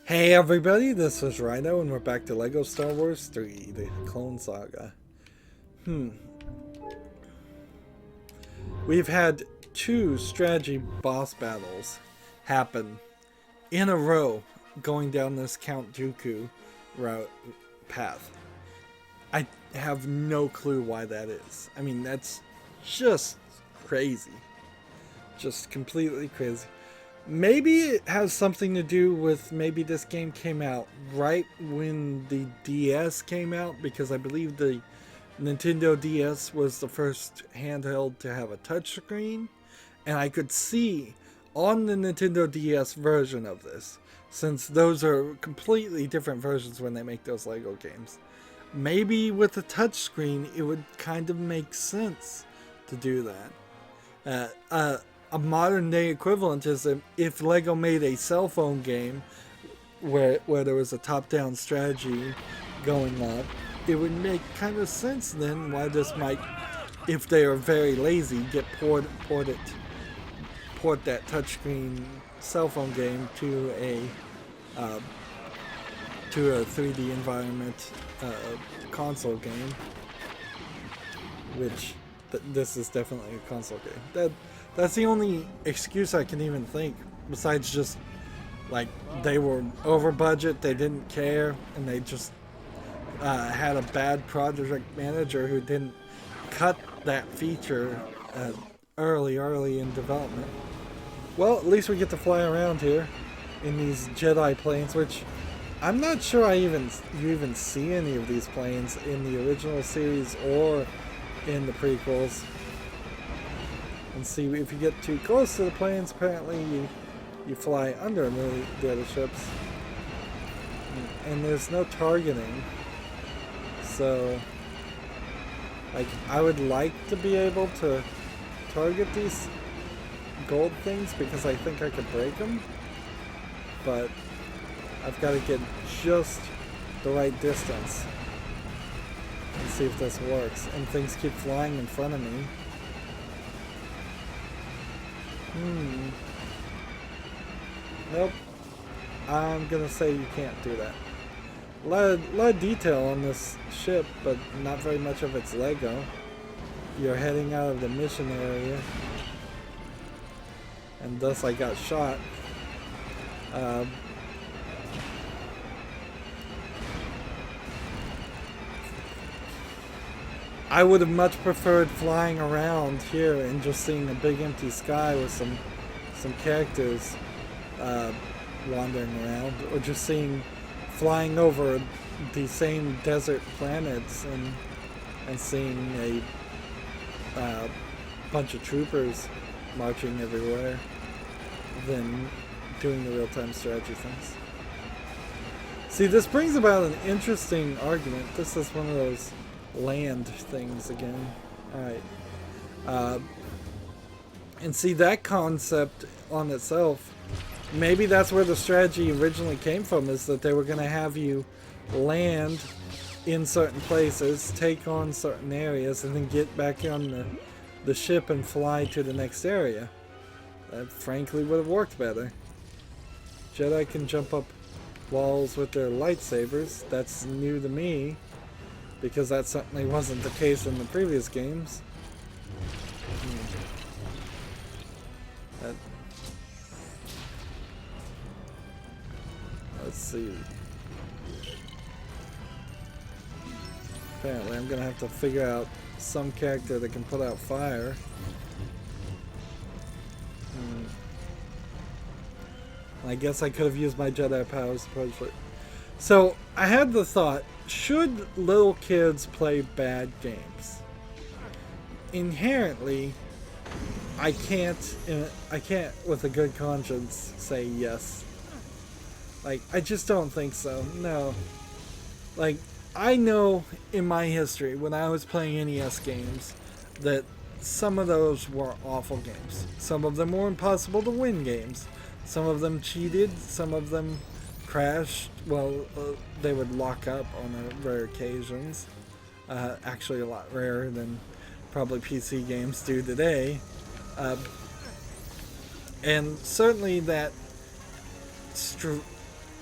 Hey everybody, this is Rydo and we're back to LEGO Star Wars 3, the Clone Saga. We've had two strategy boss battles happen in a row going down this Count Dooku route path. I have no clue why that is. I mean, that's just crazy. Just completely crazy. Maybe it has something to do with maybe this game came out right when the DS came out, because I believe the Nintendo DS was the first handheld to have a touchscreen, and I could see on the Nintendo DS version of this, since those are completely different versions when they make those LEGO games. Maybe with a touchscreen, it would kind of make sense to do that. A modern day equivalent is if LEGO made a cell phone game where there was a top down strategy going on, it would make kind of sense then why this might, if they are very lazy, get port that touchscreen cell phone game to a 3D environment console game, which this is definitely a console game. That's the only excuse I can even think, besides just like they were over budget, they didn't care, and they just had a bad project manager who didn't cut that feature early in development. Well, at least we get to fly around here in these Jedi planes, which I'm not sure you even see any of these planes in the original series or in the prequels. And see, if you get too close to the planes, apparently you fly under the other ships. And there's no targeting. So, like, I would like to be able to target these gold things because I think I could break them. But I've got to get just the right distance and see if this works. And things keep flying in front of me. Nope. I'm gonna say you can't do that. A lot of detail on this ship, but not very much of it's LEGO. You're heading out of the mission area, and thus I got shot. I would have much preferred flying around here and just seeing a big empty sky with some characters wandering around, or just flying over the same desert planets and seeing a bunch of troopers marching everywhere than doing the real-time strategy things. See, this brings about an interesting argument. This is one of those land things again. Alright. And see, that concept on itself, maybe that's where the strategy originally came from, is that they were going to have you land in certain places, take on certain areas, and then get back on the ship and fly to the next area. That frankly would have worked better. Jedi can jump up walls with their lightsabers. That's new to me, because that certainly wasn't the case in the previous games. Let's see. Apparently I'm gonna have to figure out some character that can put out fire. I guess I could have used my Jedi powers to. So I had the thought, should little kids play bad games? Inherently, I can't with a good conscience say yes. Like, I just don't think so. No. Like, I know in my history when I was playing NES games that some of those were awful games. Some of them were impossible to win games. Some of them cheated. Some of them crashed. Well, they would lock up on rare occasions. Actually, a lot rarer than probably PC games do today. And certainly that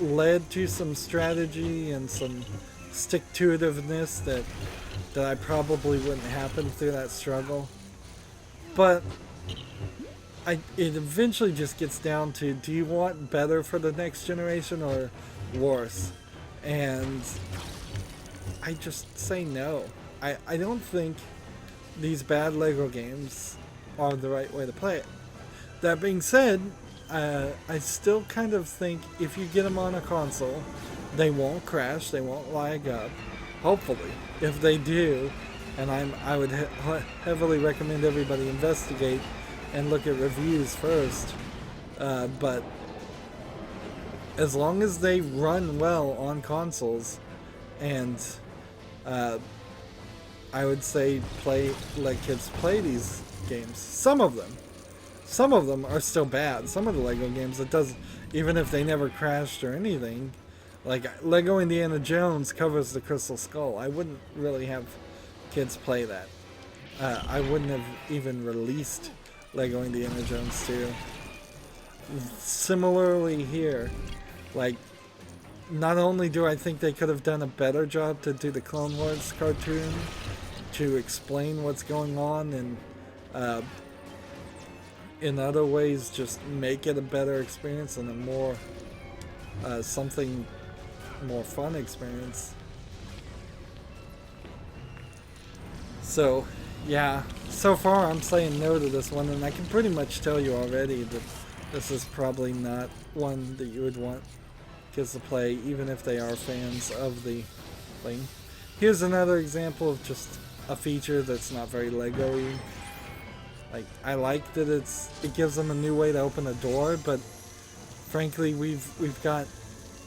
led to some strategy and some stick-to-itiveness that I probably wouldn't happen through that struggle. But it eventually just gets down to, do you want better for the next generation or worse? And I just say no. I don't think these bad Lego games are the right way to play it. That being said, I still kind of think if you get them on a console, they won't crash, they won't lag up. Hopefully. If they do, and I would heavily recommend everybody investigate and look at reviews first. But as long as they run well on consoles, and I would say let kids play these games. Some of them are still bad. Some of the Lego games, even if they never crashed or anything, like Lego Indiana Jones covers the Crystal Skull. I wouldn't really have kids play that. I wouldn't have even released Lego Indiana Jones 2. Similarly here, like, not only do I think they could have done a better job to do the Clone Wars cartoon, to explain what's going on, and in other ways just make it a better experience and a more something more fun experience. So yeah, so far I'm saying no to this one, and I can pretty much tell you already that this is probably not one that you would want kids to play, even if they are fans of the thing. Here's another example of just a feature that's not very Lego-y. Like, I like that it gives them a new way to open a door, but frankly, we've got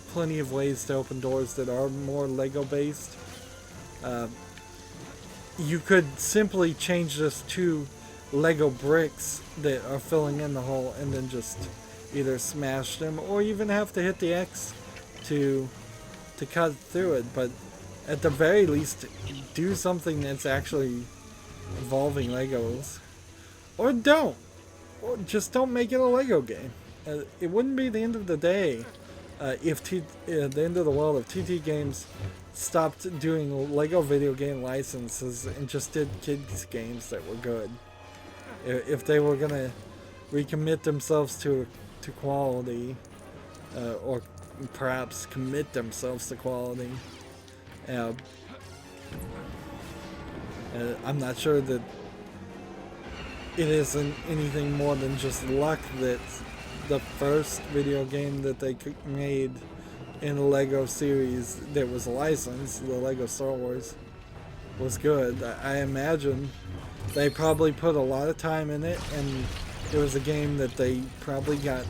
plenty of ways to open doors that are more Lego-based. You could simply change this to Lego bricks that are filling in the hole, and then just either smash them or even have to hit the X to cut through it. But at the very least, do something that's actually involving Legos. Or don't. Or just don't make it a Lego game. It wouldn't be the end of the day if the end of the world if TT Games stopped doing Lego video game licenses and just did kids games that were good. If they were gonna recommit themselves to quality, or perhaps commit themselves to quality. I'm not sure that it isn't anything more than just luck that the first video game that they made in the Lego series that was licensed, the Lego Star Wars, was good. I imagine they probably put a lot of time in it, and it was a game that they probably got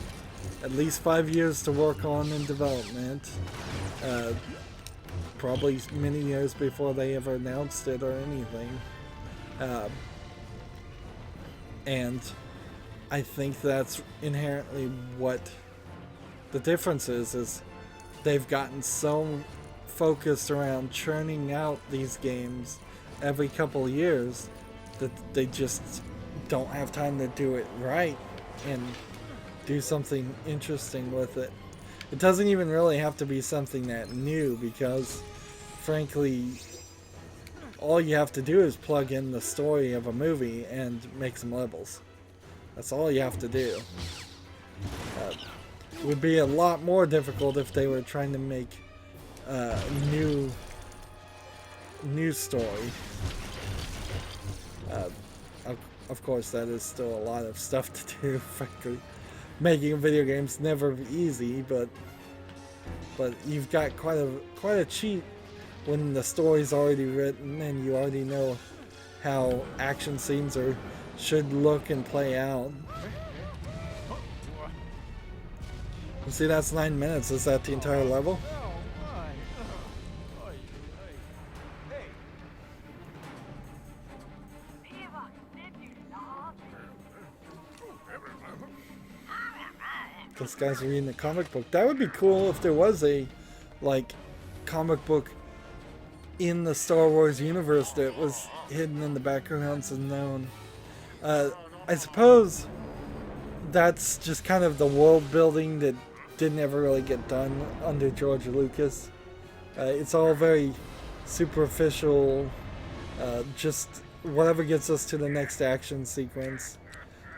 at least 5 years to work on in development. Probably many years before they ever announced it or anything. And I think that's inherently what the difference is they've gotten so focused around churning out these games every couple of years that they just don't have time to do it right and do something interesting with it. It doesn't even really have to be something that new, because frankly all you have to do is plug in the story of a movie and make some levels. That's all you have to do. It would be a lot more difficult if they were trying to make a new story. Of course, that is still a lot of stuff to do, frankly. Making a video game's never easy, but you've got quite a cheat when the story's already written and you already know how action scenes should look and play out. You see, that's 9 minutes. Is that the entire level? This guy's reading a comic book. That would be cool if there was a, like, comic book in the Star Wars universe that was hidden in the backgrounds and known. I suppose that's just kind of the world building that didn't ever really get done under George Lucas. It's all very superficial, just whatever gets us to the next action sequence,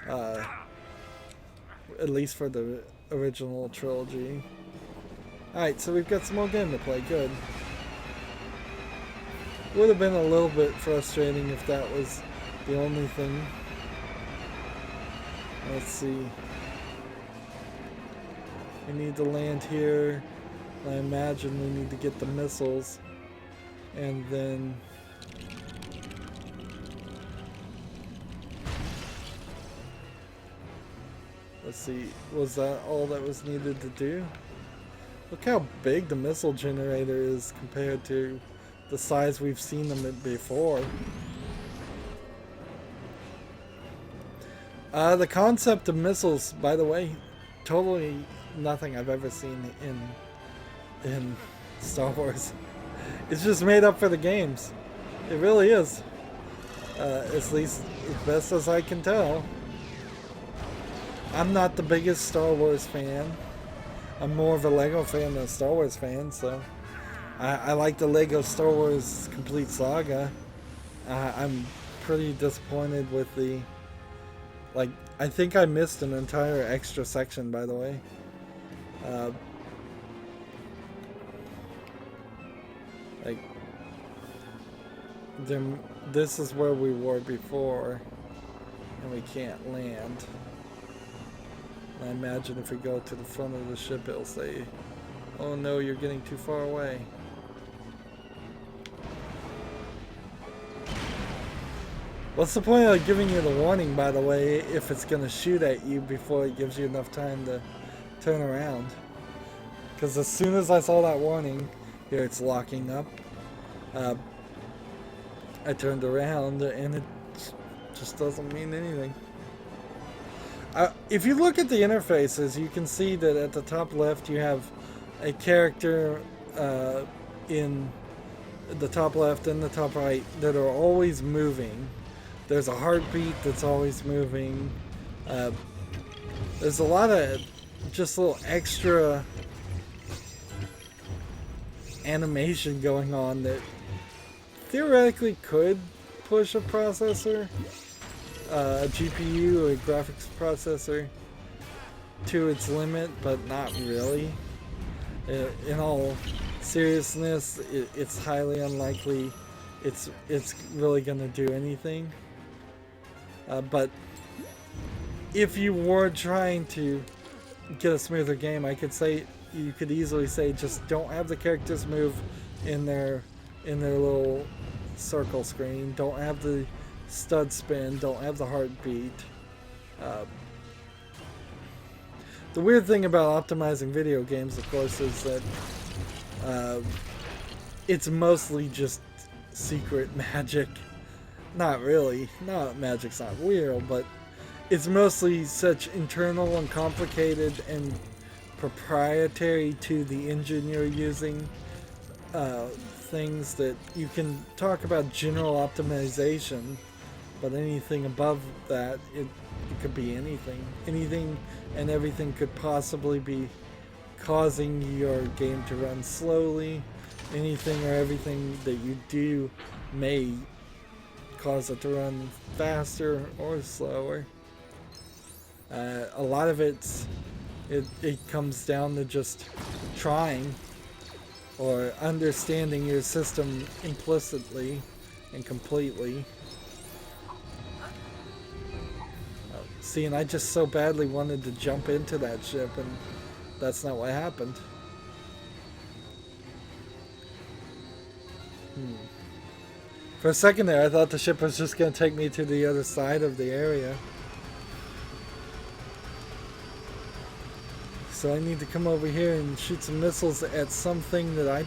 at least for the original trilogy. Alright, so we've got some more game to play. Good. Would have been a little bit frustrating if that was the only thing. Let's see. We need to land here. I imagine we need to get the missiles. And then... let's see. Was that all that was needed to do? Look how big the missile generator is compared to the size we've seen them at before. The concept of missiles, by the way, totally nothing I've ever seen in Star Wars. It's just made up for the games. It really is. At least as best as I can tell. I'm not the biggest Star Wars fan. I'm more of a Lego fan than a Star Wars fan, so I like the Lego Star Wars Complete Saga. I'm pretty disappointed with the... like, I think I missed an entire extra section, by the way. Like, this is where we were before, and we can't land. I imagine if we go to the front of the ship, it'll say, "Oh no, you're getting too far away." What's the point of giving you the warning, by the way, if it's going to shoot at you before it gives you enough time to turn around? Because as soon as I saw that warning, here it's locking up, I turned around and it just doesn't mean anything. If you look at the interfaces, you can see that at the top left you have a character in the top left and the top right that are always moving. There's a heartbeat that's always moving. There's a lot of just little extra animation going on that theoretically could push a processor, a GPU or a graphics processor to its limit, but not really. In all seriousness, it's highly unlikely it's really going to do anything. But if you were trying to get a smoother game, you could easily say just don't have the characters move in their little circle screen. Don't have the stud spin. Don't have the heartbeat. The weird thing about optimizing video games, of course, is that it's mostly just secret magic. Not really. No, magic's not real, but it's mostly such internal and complicated and proprietary to the engine you're using things that you can talk about general optimization, but anything above that, it could be anything. Anything and everything could possibly be causing your game to run slowly. Anything or everything that you do may cause it to run faster or slower. A lot of it comes down to just trying or understanding your system implicitly and completely. See, and I just so badly wanted to jump into that ship, and that's not what happened. For a second there, I thought the ship was just going to take me to the other side of the area. So I need to come over here and shoot some missiles at something that I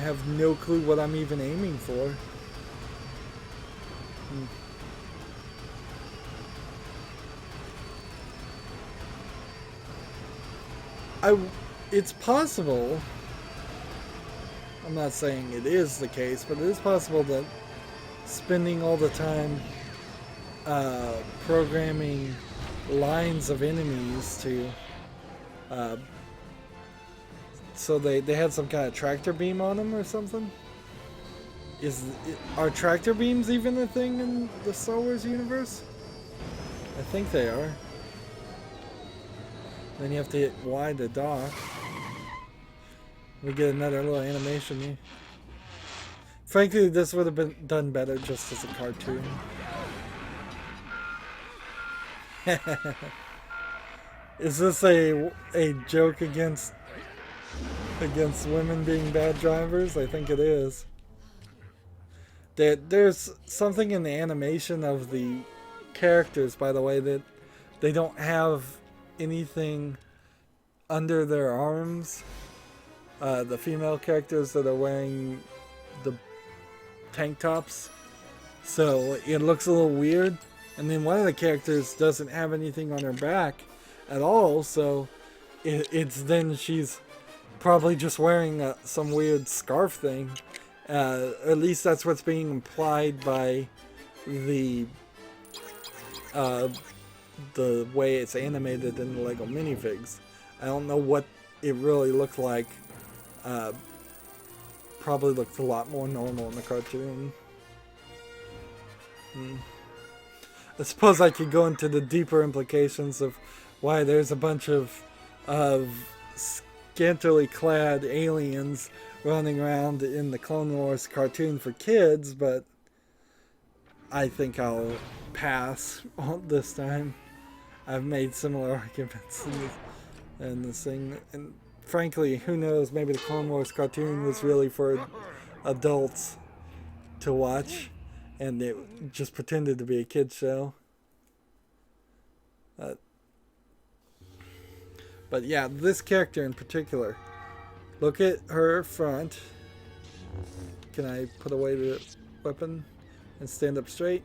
have no clue what I'm even aiming for. It's possible, I'm not saying it is the case, but it is possible that spending all the time programming lines of enemies to So they had some kind of tractor beam on them or something? Are tractor beams even a thing in the Star Wars universe? I think they are. Then you have to hit Y to dock. We get another little animation here. Frankly, this would have been done better just as a cartoon. Is this a joke against women being bad drivers? I think it is. There's something in the animation of the characters, by the way, that they don't have anything under their arms. The female characters that are wearing the tank tops, so it looks a little weird. And then one of the characters doesn't have anything on her back at all, so it's then she's probably just wearing some weird scarf thing. At least that's what's being implied by the way it's animated in the Lego minifigs. I don't know what it really looked like. Probably looked a lot more normal in the cartoon. I suppose I could go into the deeper implications of why there's a bunch of scantily clad aliens running around in the Clone Wars cartoon for kids, but I think I'll pass on this time. I've made similar arguments in this thing, and frankly, who knows, maybe the Clone Wars cartoon was really for adults to watch, and it just pretended to be a kid's show. But yeah, this character in particular, look at her front. Can I put away the weapon and stand up straight?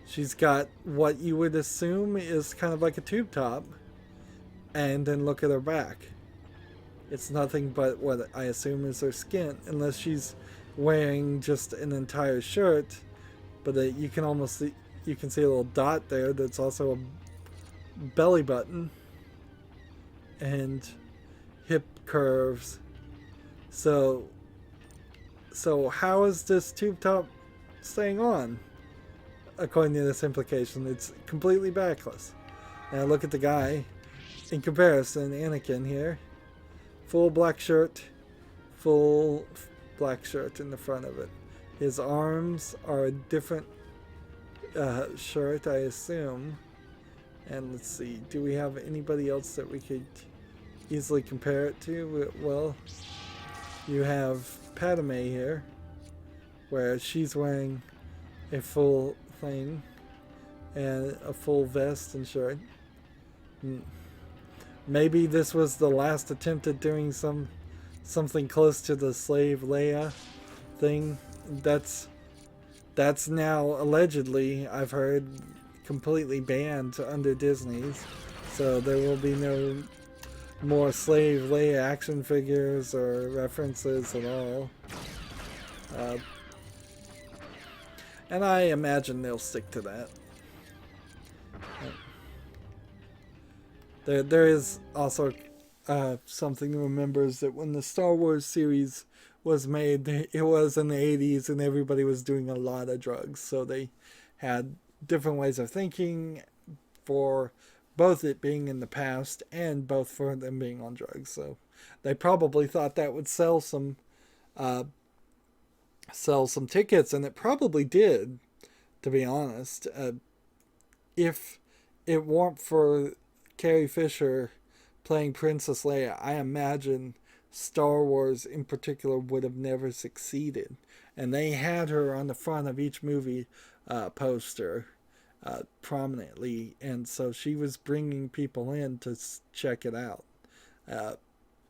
She's got what you would assume is kind of like a tube top, and then look at her back. It's nothing but what I assume is her skin, unless she's wearing just an entire shirt. But you can almost see, you can see a little dot there that's also a belly button and hip curves. So how is this tube top staying on? According to this implication, it's completely backless. Now look at the guy in comparison, Anakin here. Full black shirt in the front of it. His arms are a different shirt, I assume. And let's see, do we have anybody else that we could easily compare it to? Well, you have Padme here, where she's wearing a full thing and a full vest and shirt. Maybe this was the last attempt at doing something close to the slave Leia thing. That's now allegedly, I've heard, completely banned under Disney's. So there will be no more slave Leia action figures or references at all. And I imagine they'll stick to that. There is also something to remember, is that when the Star Wars series was made, it was in the 80s and everybody was doing a lot of drugs. So they had different ways of thinking for both it being in the past and both for them being on drugs. So they probably thought that would sell some tickets, and it probably did, to be honest. If it weren't for Carrie Fisher playing Princess Leia, I imagine Star Wars in particular would have never succeeded. And they had her on the front of each movie poster prominently, and so she was bringing people in to check it out.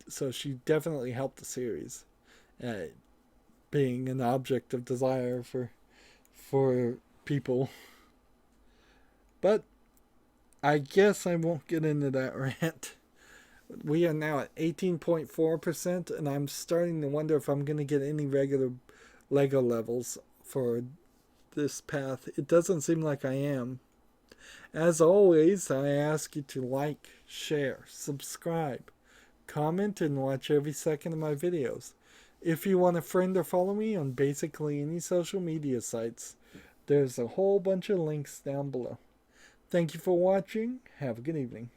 So she definitely helped the series, being an object of desire for people. But I guess I won't get into that rant. We are now at 18.4%, and I'm starting to wonder if I'm going to get any regular Lego levels for this path. It doesn't seem like I am. As always, I ask you to like, share, subscribe, comment, and watch every second of my videos. If you want to friend or follow me on basically any social media sites, there's a whole bunch of links down below. Thank you for watching. Have a good evening.